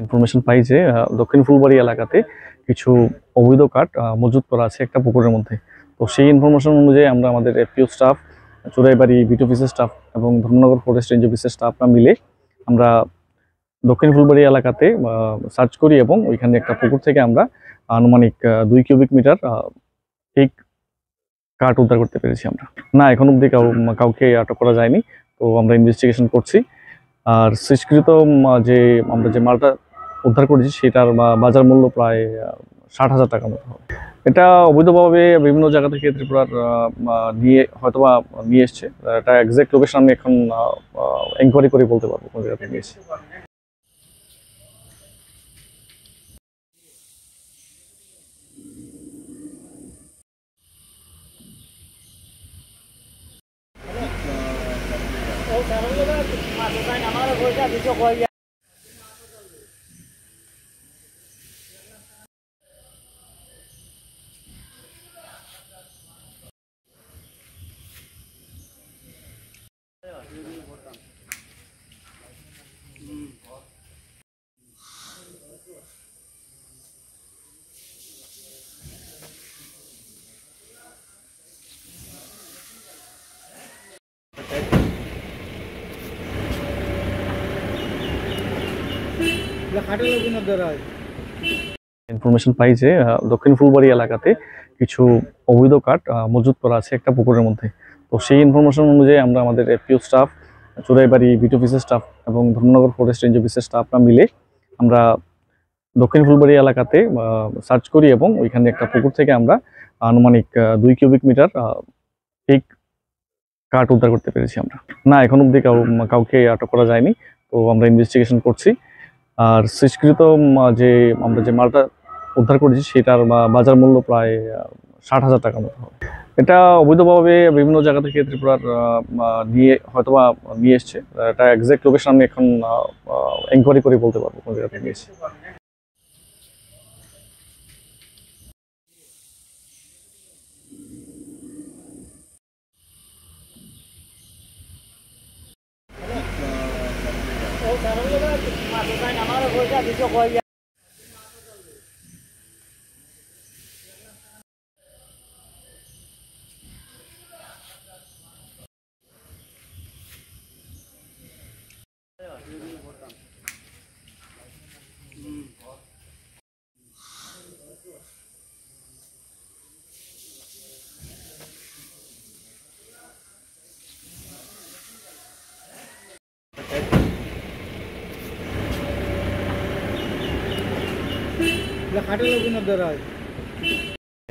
Information পাই যে দক্ষিণ ফুলবাড়ি এলাকাতে কিছু অবৈধ কাঠ মজুত করা আছে একটা পুকুরের মধ্যে। তো সেই ইনফরমেশন অনুযায়ী আমরা আমাদের এফপিও স্টাফ, চোরাইবাড়ি বিট অফিসের স্টাফ এবং ধর্মনগর ফরেস্ট রেঞ্জ অফিসের স্টাফরা মিলে আমরা দক্ষিণ ফুলবাড়ি এলাকাতে সার্চ করি এবং ওইখানে একটা পুকুর থেকে আমরা আনুমানিক 2 কিউবিক মিটার ঠিক কাঠ উদ্ধার করতে পেরেছি আমরা। না, এখন অব্দি কাউকে আটক করা যায়নি। তো আমরা ইনভেস্টিগেশন করছি। আর শেষকৃত যে আমরা যে মালটা উদ্ধার করেছি সেটার বাজার মূল্য প্রায় 60,000 টাকার মতো হবে। এটা অবৈধভাবে বিভিন্ন জায়গা থেকে ত্রিপুরার নিয়ে হয়তোবা নিয়ে এসছে। এটা এক্সাক্ট লোকেশন আমি এখন এনকোয়ারি করে বলতে পারবো কোন জায়গা থেকে নিয়ে এসছে। ইনফরমেশন পাই যে দক্ষিণ ফুলবাড়ি এলাকাতে কিছু অবৈধ কাঠ মজুত করা আছে একটা পুকুরের মধ্যে। তো সেই ইনফরমেশন অনুযায়ী আমরা আমাদের এফপিও স্টাফ, চোরাইবাড়ি বিট অফিসের স্টাফ এবং ধর্মনগর ফরেস্ট রেঞ্জ অফিসের স্টাফরা মিলে আমরা দক্ষিণ ফুলবাড়ি এলাকাতে সার্চ করি এবং ওইখানে একটা পুকুর থেকে আমরা আনুমানিক 2 কিউবিক মিটার ঠিক কাঠ উদ্ধার করতে পেরেছি আমরা। না, এখন অব্দি কাউকে আটক করা যায়নি। তো আমরা ইনভেস্টিগেশন করছি। আর শেষকৃত যে আমরা যে মালটা উদ্ধার করেছি সেটার বাজার মূল্য প্রায় 60,000 টাকার মতো হবে। এটা অবৈধভাবে বিভিন্ন জায়গা থেকে ত্রিপুরার নিয়ে হয়তোবা নিয়ে এসছে। এটা এক্সাক্ট লোকেশন আমি এখন এনকোয়ারি করে বলতে পারবো কোন জায়গা থেকে নিয়ে এসছে।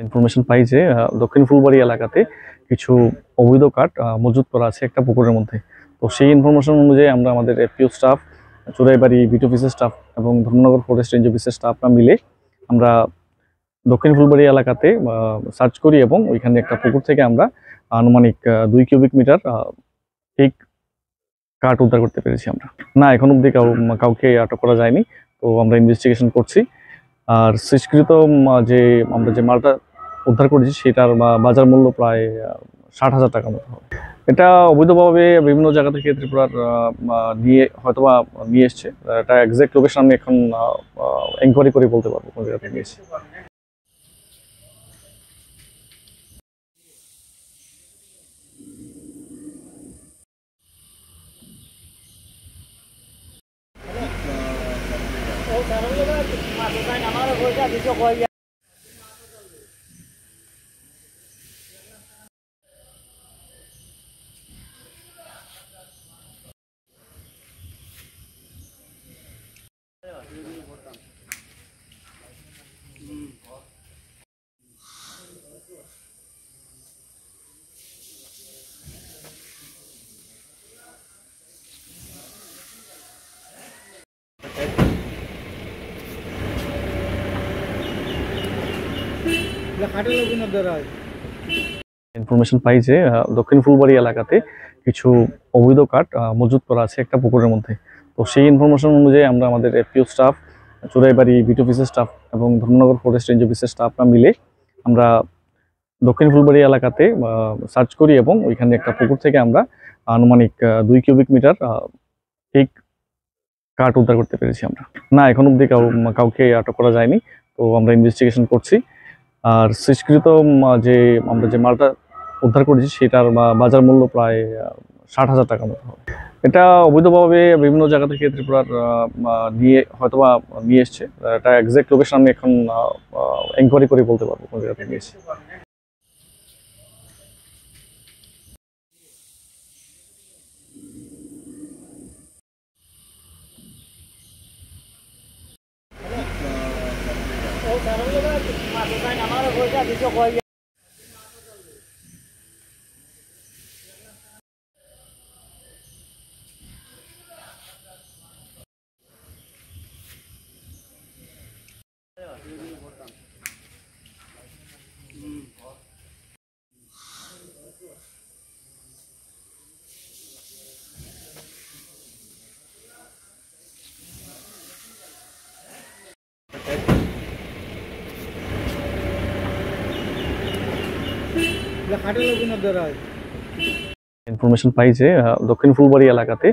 ইনফরমেশন পাই যে দক্ষিণ ফুলবাড়ি এলাকাতে কিছু অবৈধ কাঠ মজুত করা আছে একটা পুকুরের মধ্যে। তো সেই ইনফরমেশন অনুযায়ী আমরা আমাদের এফপিও স্টাফ, চোরাইবাড়ি বিট অফিসের স্টাফ এবং ধর্মনগর ফরেস্ট রেঞ্জ অফিসের স্টাফরা মিলে আমরা দক্ষিণ ফুলবাড়ি এলাকাতে সার্চ করি এবং ওইখানে একটা পুকুর থেকে আমরা আনুমানিক 2 কিউবিক মিটার ঠিক কাঠ উদ্ধার করতে পেরেছি আমরা। না, এখন অব্দি কাউকে আটক করা যায়নি। তো আমরা ইনভেস্টিগেশন করছি। আর শেষকৃত যে আমরা যে মালটা উদ্ধার করেছি সেটার বাজার মূল্য প্রায় 60,000 টাকার মতো হবে। এটা অবৈধভাবে বিভিন্ন জায়গা থেকে ত্রিপুরার নিয়ে হয়তোবা নিয়ে এসছে। এটা এক্সাক্ট লোকেশন আমি এখন এনকোয়ারি করে বলতে পারবো কোন জায়গা থেকে নিয়ে এসছে। ইনফরমেশন পাই যে দক্ষিণ ফুলবাড়ি এলাকাতে কিছু অবৈধ কাঠ মজুত করা আছে একটা পুকুরের মধ্যে। তো সেই ইনফরমেশন অনুযায়ী আমরা আমাদের এফপিও স্টাফ, চোরাইবাড়ি বিট অফিসের স্টাফ এবং ধর্মনগর ফরেস্ট রেঞ্জ অফিসের স্টাফরা মিলে আমরা দক্ষিণ ফুলবাড়ি এলাকাতে সার্চ করি এবং ওইখানে একটা পুকুর থেকে আমরা আনুমানিক 2 কিউবিক মিটার এই কাঠ উদ্ধার করতে পেরেছি আমরা। না, এখন অব্দি কাউকে আটক করা যায়নি। তো আমরা ইনভেস্টিগেশন করছি। আর শেষকৃত যে আমরা যে মালটা উদ্ধার করেছি সেটার বাজার মূল্য প্রায় 60,000 টাকার মতো হবে। এটা অবৈধভাবে বিভিন্ন জায়গা থেকে ত্রিপুরার হয়তোবা নিয়ে এসছে। এটা এক্সাক্ট লোকেশন আমি এখন এনকোয়ারি করে বলতে পারবো কোন জায়গা থেকে নিয়ে এসছে। ইনফরমেশন পাই যে দক্ষিণ ফুলবাড়ি এলাকাতে